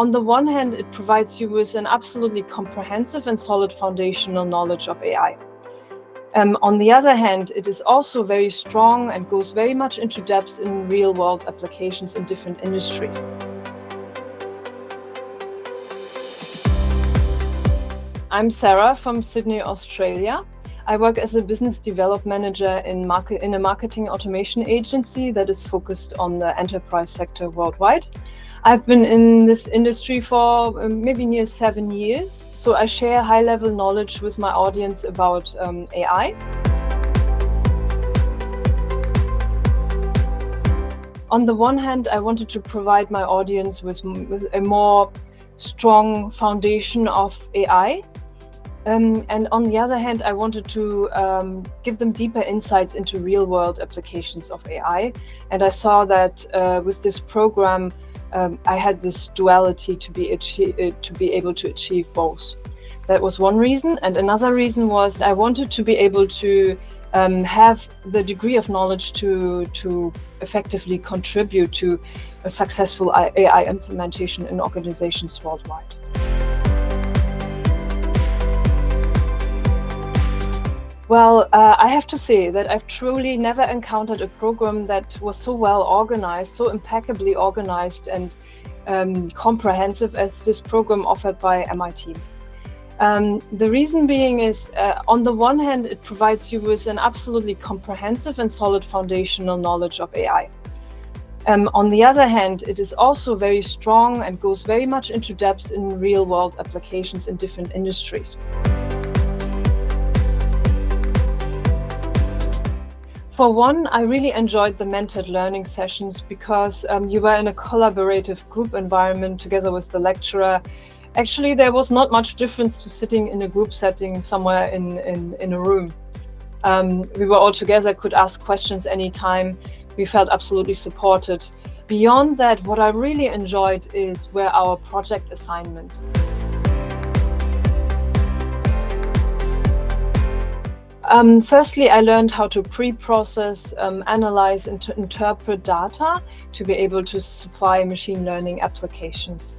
On the one hand, it provides you with an absolutely comprehensive and solid foundational knowledge of AI. On the other hand, it is also very strong and goes very much into depth in real-world applications in different industries. I'm Sarah from Sydney, Australia. I work as a business development manager in a marketing automation agency that is focused on the enterprise sector worldwide. I've been in this industry for maybe near 7 years, so I share high-level knowledge with my audience about AI. On the one hand, I wanted to provide my audience with a more strong foundation of AI. And on the other hand, I wanted to give them deeper insights into real-world applications of AI. And I saw that with this program, I had this duality to be able to achieve both. That was one reason. And another reason was I wanted to be able to have the degree of knowledge to effectively contribute to a successful AI implementation in organizations worldwide. Well, I have to say that I've truly never encountered a program that was so well organized, so impeccably organized and comprehensive as this program offered by MIT. The reason being is, on the one hand, it provides you with an absolutely comprehensive and solid foundational knowledge of AI. On the other hand, it is also very strong and goes very much into depth in real-world applications in different industries. For one, I really enjoyed the mentored learning sessions because you were in a collaborative group environment together with the lecturer. Actually, there was not much difference to sitting in a group setting somewhere in a room. We were all together, could ask questions anytime. We felt absolutely supported. Beyond that, what I really enjoyed were our project assignments. Firstly, I learned how to pre-process, analyze, and interpret data to be able to supply machine learning applications.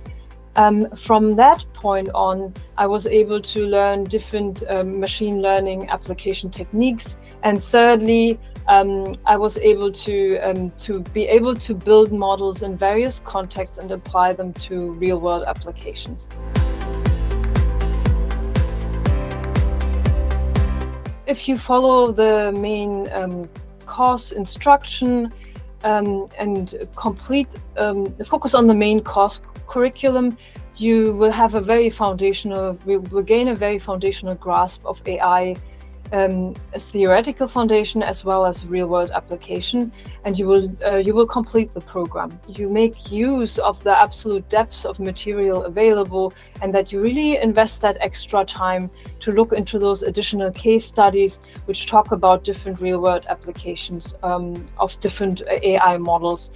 From that point on, I was able to learn different machine learning application techniques. And thirdly, I was able to build models in various contexts and apply them to real-world applications. If you follow the main course instruction and focus on the main course curriculum, you will have will gain a very foundational grasp of AI, a theoretical foundation as well as real-world application, and you will complete the program. You make use of the absolute depth of material available, and that you really invest that extra time to look into those additional case studies which talk about different real-world applications of different AI models